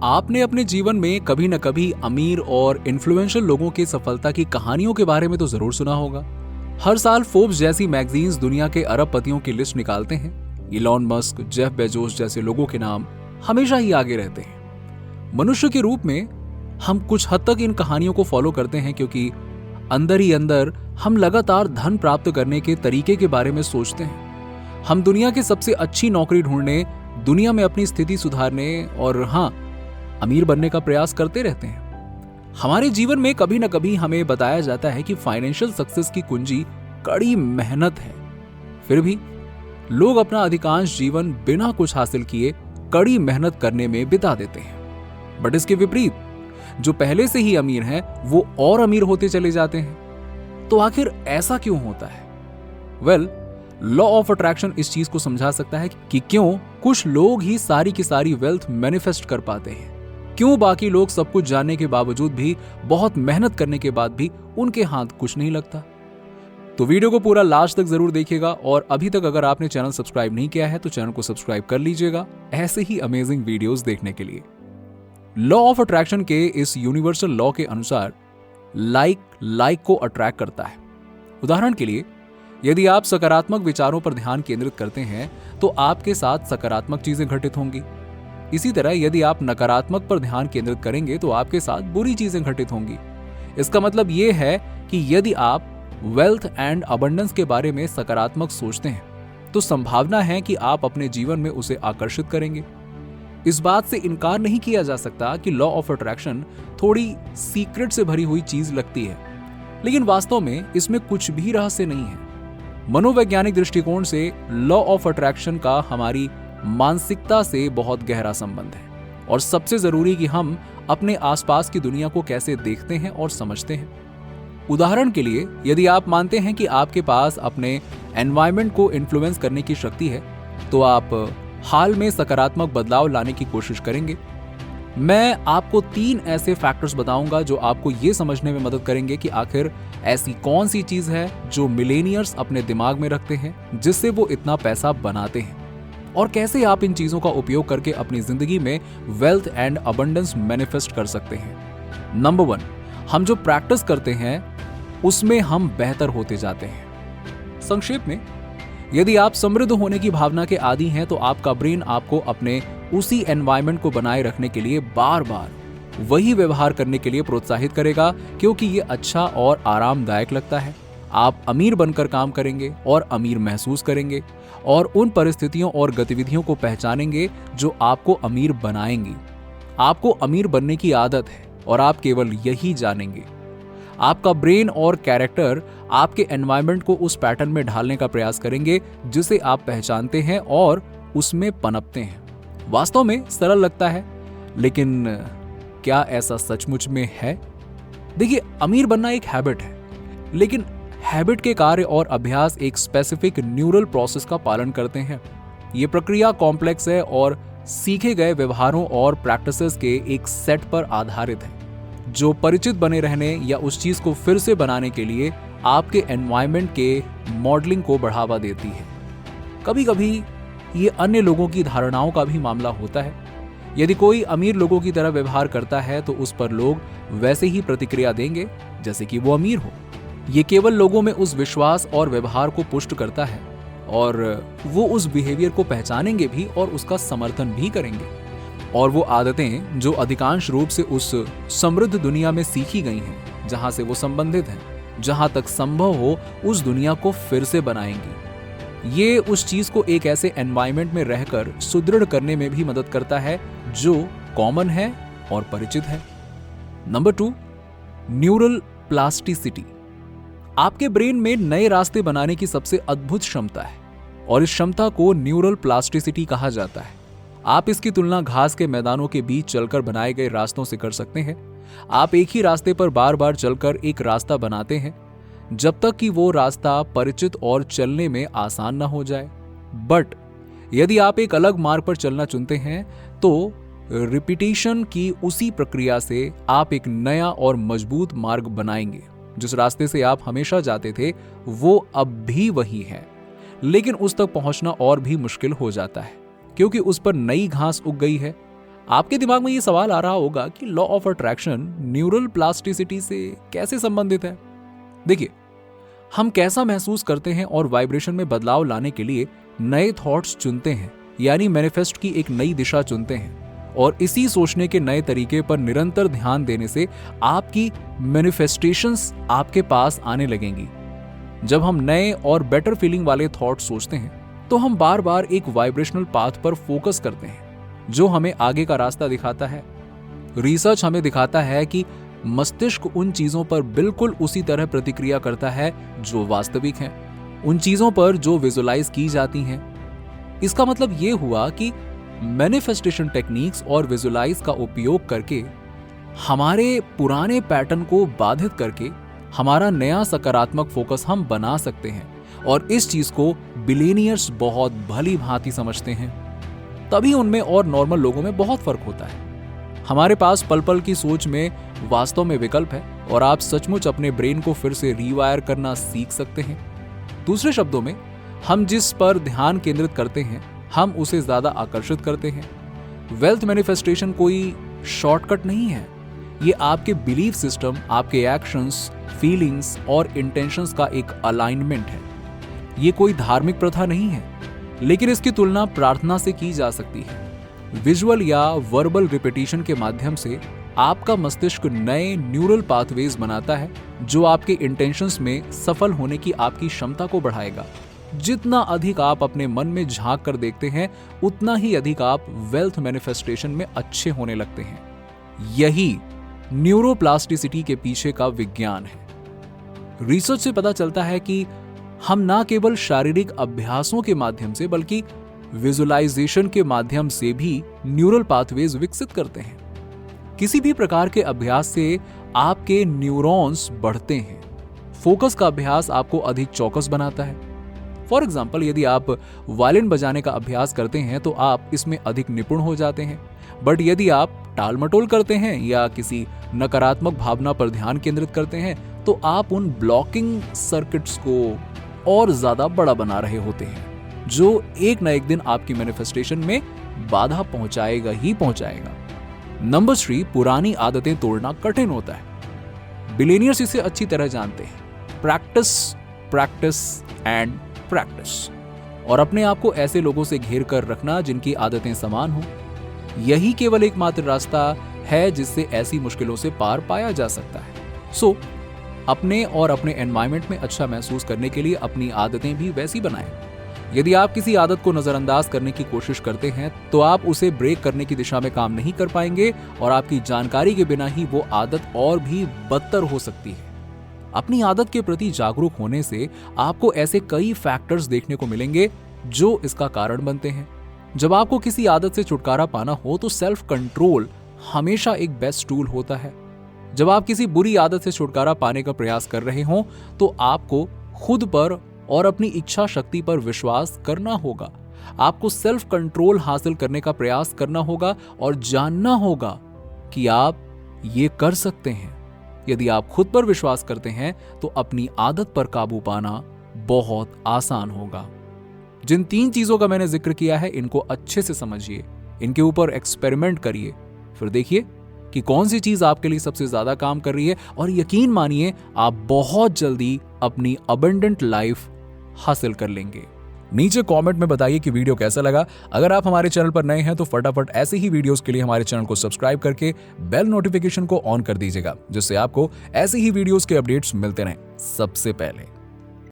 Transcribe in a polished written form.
आपने अपने जीवन में कभी न कभी अमीर और इन्फ्लुएंशियल लोगों की सफलता की कहानियों के बारे में तो जरूर सुना होगा। हर साल फोर्ब्स जैसी मैगजीन्स दुनिया के अरबपतियों की लिस्ट निकालते हैं। इलॉन मस्क, जेफ बेजोस जैसे लोगों के नाम हमेशा ही आगे रहते हैं। मनुष्य के रूप में हम कुछ हद तक इन कहानियों को फॉलो करते हैं, क्योंकि अंदर ही अंदर हम लगातार धन प्राप्त करने के तरीके के बारे में सोचते हैं। हम दुनिया की सबसे अच्छी नौकरी ढूंढने, दुनिया में अपनी स्थिति सुधारने और अमीर बनने का प्रयास करते रहते हैं। हमारे जीवन में कभी न कभी हमें बताया जाता है कि फाइनेंशियल सक्सेस की कुंजी कड़ी मेहनत है। फिर भी लोग अपना अधिकांश जीवन बिना कुछ हासिल किए कड़ी मेहनत करने में बिता देते हैं। बट इसके विपरीत जो पहले से ही अमीर हैं वो और अमीर होते चले जाते हैं। तो आखिर ऐसा क्यों होता है? वेल, लॉ ऑफ अट्रैक्शन इस चीज को समझा सकता है कि क्यों कुछ लोग ही सारी की सारी वेल्थ मैनिफेस्ट कर पाते हैं, क्यों बाकी लोग सब कुछ जानने के बावजूद भी, बहुत मेहनत करने के बाद भी उनके हाथ कुछ नहीं लगता। तो वीडियो को पूरा लास्ट तक जरूर देखिएगा, और अभी तक अगर आपने चैनल सब्सक्राइब नहीं किया है तो चैनल को सब्सक्राइब कर लीजिएगा ऐसे ही अमेजिंग वीडियोस देखने के लिए। लॉ ऑफ अट्रैक्शन के इस यूनिवर्सल लॉ के अनुसार लाइक को अट्रैक्ट करता है। उदाहरण के लिए, यदि आप सकारात्मक विचारों पर ध्यान केंद्रित करते हैं तो आपके साथ सकारात्मक चीजें घटित होंगी। इसी तरह यदि आप नकारात्मक पर ध्यान केंद्रित करेंगे तो आपके साथ बुरी चीजें घटित होंगी। इसका मतलब यह है कि यदि आप वेल्थ एंड अबंडेंस के बारे में सकारात्मक सोचते हैं तो संभावना है कि आप अपने जीवन में उसे आकर्षित करेंगे। इस बात से इनकार नहीं किया जा सकता कि लॉ ऑफ अट्रैक्शन थोड़ी सीक्रेट से भरी हुई चीज लगती है, लेकिन वास्तव में इसमें कुछ भी रहस्य नहीं है। मनोवैज्ञानिक दृष्टिकोण से लॉ ऑफ अट्रैक्शन का हमारी मानसिकता से बहुत गहरा संबंध है, और सबसे जरूरी कि हम अपने आसपास की दुनिया को कैसे देखते हैं और समझते हैं। उदाहरण के लिए, यदि आप मानते हैं कि आपके पास अपने एनवायरनमेंट को इन्फ्लुएंस करने की शक्ति है तो आप हाल में सकारात्मक बदलाव लाने की कोशिश करेंगे। मैं आपको 3 ऐसे फैक्टर्स बताऊंगा जो आपको यह समझने में मदद करेंगे कि आखिर ऐसी कौन सी चीज है जो मिलेनियर्स अपने दिमाग में रखते हैं जिससे वो इतना पैसा बनाते हैं, और कैसे आप इन चीजों का उपयोग करके अपनी जिंदगी में वेल्थ एंड अबंडेंस मैनिफेस्ट कर सकते हैं। नंबर 1, हम जो प्रैक्टिस करते हैं उसमें हम बेहतर होते जाते हैं। संक्षेप में, यदि आप समृद्ध होने की भावना के आदी हैं तो आपका ब्रेन आपको अपने उसी एनवायरनमेंट को बनाए रखने के लिए बार बार वही व्यवहार करने के लिए प्रोत्साहित करेगा, क्योंकि ये अच्छा और आरामदायक लगता है। आप अमीर बनकर काम करेंगे और अमीर महसूस करेंगे, और उन परिस्थितियों और गतिविधियों को पहचानेंगे जो आपको अमीर बनाएंगी। आपको अमीर बनने की आदत है और आप केवल यही जानेंगे। आपका ब्रेन और कैरेक्टर आपके एनवायरनमेंट को उस पैटर्न में ढालने का प्रयास करेंगे जिसे आप पहचानते हैं और उसमें पनपते हैं। वास्तव में सरल लगता है, लेकिन क्या ऐसा सचमुच में है? देखिए, अमीर बनना एक हैबिट है, लेकिन हैबिट के कार्य और अभ्यास एक स्पेसिफिक न्यूरल प्रोसेस का पालन करते हैं। ये प्रक्रिया कॉम्प्लेक्स है और सीखे गए व्यवहारों और प्रैक्टिसेस के एक सेट पर आधारित है जो परिचित बने रहने या उस चीज को फिर से बनाने के लिए आपके एनवायरनमेंट के मॉडलिंग को बढ़ावा देती है। कभी कभी ये अन्य लोगों की धारणाओं का भी मामला होता है। यदि कोई अमीर लोगों की तरह व्यवहार करता है तो उस पर लोग वैसे ही प्रतिक्रिया देंगे जैसे कि वो अमीर हो। ये केवल लोगों में उस विश्वास और व्यवहार को पुष्ट करता है, और वो उस बिहेवियर को पहचानेंगे भी और उसका समर्थन भी करेंगे। और वो आदतें जो अधिकांश रूप से उस समृद्ध दुनिया में सीखी गई हैं, जहां से वो संबंधित हैं, जहां तक संभव हो उस दुनिया को फिर से बनाएंगी। ये उस चीज को एक ऐसे एनवायरनमेंट में रहकर सुदृढ़ करने में भी मदद करता है जो कॉमन है और परिचित है। Number 2, neural plasticity. आपके ब्रेन में नए रास्ते बनाने की सबसे अद्भुत क्षमता है, और इस क्षमता को न्यूरल प्लास्टिसिटी कहा जाता है। आप इसकी तुलना घास के मैदानों के बीच चलकर बनाए गए रास्तों से कर सकते हैं। आप एक ही रास्ते पर बार बार चलकर एक रास्ता बनाते हैं जब तक कि वो रास्ता परिचित और चलने में आसान ना हो जाए। बट यदि आप एक अलग मार्ग पर चलना चुनते हैं तो रिपीटेशन की उसी प्रक्रिया से आप एक नया और मजबूत मार्ग बनाएंगे। जिस रास्ते से आप हमेशा जाते थे वो अब भी वही है, लेकिन उस तक पहुंचना और भी मुश्किल हो जाता है क्योंकि उस पर नई घास उग गई है। आपके दिमाग में ये सवाल आ रहा होगा कि law of attraction neural plasticity से कैसे संबंधित है। देखिए, हम कैसा महसूस करते हैं और वाइब्रेशन में बदलाव लाने के लिए नए थॉट्स चुनते हैं, यानी मैनिफेस्ट की एक नई दिशा चुनते हैं। और इसी सोचने के नए तरीके पर निरंतर ध्यान देने से आपकी मैनिफेस्टेशंस आपके पास आने लगेंगी। जब हम नए और बेटर फीलिंग वाले थॉट सोचते हैं तो हम बार बार एक वाइब्रेशनल पाथ पर फोकस करते हैं जो हमें आगे का रास्ता दिखाता है। रिसर्च हमें दिखाता है कि मस्तिष्क उन चीजों पर बिल्कुल उसी तरह प्रतिक्रिया करता है जो वास्तविक हैं, उन चीजों पर जो विजुलाइज की जाती हैं। इसका मतलब यह हुआ कि मैनिफेस्टेशन टेक्निक्स और विजुलाइज का उपयोग करके हमारे पुराने पैटर्न को बाधित करके हमारा नया सकारात्मक फोकस हम बना सकते हैं। और इस चीज को बिलियनियर्स बहुत भली भांति समझते हैं, तभी उनमें और नॉर्मल लोगों में बहुत फर्क होता है। हमारे पास पल पल की सोच में वास्तव में विकल्प है और आप सचमुच अपने ब्रेन को फिर से रीवायर करना सीख सकते हैं। दूसरे शब्दों में, हम जिस पर ध्यान केंद्रित करते हैं हम उसे ज्यादा आकर्षित करते हैं। वेल्थ मैनिफेस्टेशन कोई शॉर्टकट नहीं है, ये आपके बिलीफ सिस्टम, आपके एक्शंस, फीलिंग्स और इंटेंशंस का एक अलाइनमेंट है। ये कोई धार्मिक प्रथा नहीं है, लेकिन इसकी तुलना प्रार्थना से की जा सकती है। विजुअल या वर्बल रिपीटिशन के माध्यम से आपका मस्तिष्क नए न्यूरल पाथवेज बनाता है जो आपके इंटेंशंस में सफल होने की आपकी क्षमता को बढ़ाएगा। जितना अधिक आप अपने मन में झांक कर देखते हैं उतना ही अधिक आप वेल्थ मैनिफेस्टेशन में अच्छे होने लगते हैं। यही न्यूरोप्लास्टिसिटी के पीछे का विज्ञान है। रिसर्च से पता चलता है कि हम ना केवल शारीरिक अभ्यासों के माध्यम से बल्कि विजुअलाइजेशन के माध्यम से भी न्यूरल पाथवेज विकसित करते हैं। किसी भी प्रकार के अभ्यास से आपके न्यूरॉन्स बढ़ते हैं। फोकस का अभ्यास आपको अधिक चौकस बनाता है। फॉर एग्जाम्पल, यदि आप वायलिन बजाने का अभ्यास करते हैं तो आप इसमें अधिक निपुण हो जाते हैं। बट यदि आप टाल मटोल करते हैं या किसी नकारात्मक भावना पर ध्यान केंद्रित करते हैं तो आप उन ब्लॉकिंग सर्किट्स को और ज्यादा बड़ा बना रहे होते हैं, जो एक न एक दिन आपकी मैनिफेस्टेशन में बाधा पहुंचाएगा ही पहुंचाएगा। नंबर 3, पुरानी आदतें तोड़ना कठिन होता है। बिलियनियर्स इसे अच्छी तरह जानते हैं। Practice, practice and practice. और अपने आप को ऐसे लोगों से घेर कर रखना जिनकी आदतें समान हो। यही केवल एकमात्र रास्ता है जिससे ऐसी मुश्किलों से पार पाया जा सकता है। सो अपने और अपने एनवायरनमेंट में अच्छा महसूस करने के लिए अपनी आदतें भी वैसी बनाएं। यदि आप किसी आदत को नजरअंदाज करने की कोशिश करते हैं तो आप उसे ब्रेक करने की दिशा में काम नहीं कर पाएंगे और आपकी जानकारी के बिना ही वो आदत और भी बदतर हो सकती है। अपनी आदत के प्रति जागरूक होने से आपको ऐसे कई फैक्टर्स देखने को मिलेंगे जो इसका कारण बनते हैं। जब आपको किसी आदत से छुटकारा पाना हो तो सेल्फ कंट्रोल हमेशा एक बेस्ट टूल होता है। जब आप किसी बुरी आदत से छुटकारा पाने का प्रयास कर रहे हो तो आपको खुद पर और अपनी इच्छा शक्ति पर विश्वास करना होगा। आपको सेल्फ कंट्रोल हासिल करने का प्रयास करना होगा और जानना होगा कि आप ये कर सकते हैं। यदि आप खुद पर विश्वास करते हैं तो अपनी आदत पर काबू पाना बहुत आसान होगा। जिन 3 चीजों का मैंने जिक्र किया है इनको अच्छे से समझिए, इनके ऊपर एक्सपेरिमेंट करिए, फिर देखिए कि कौन सी चीज आपके लिए सबसे ज्यादा काम कर रही है और यकीन मानिए आप बहुत जल्दी अपनी अबंडेंट लाइफ हासिल कर लेंगे। नीचे कमेंट में बताइए कि वीडियो कैसा लगा। अगर आप हमारे चैनल पर नए हैं तो फटाफट ऐसे ही वीडियोस के लिए हमारे चैनल को सब्सक्राइब करके बेल नोटिफिकेशन को ऑन कर दीजिएगा, जिससे आपको ऐसे ही वीडियोस के अपडेट्स मिलते रहें सबसे पहले।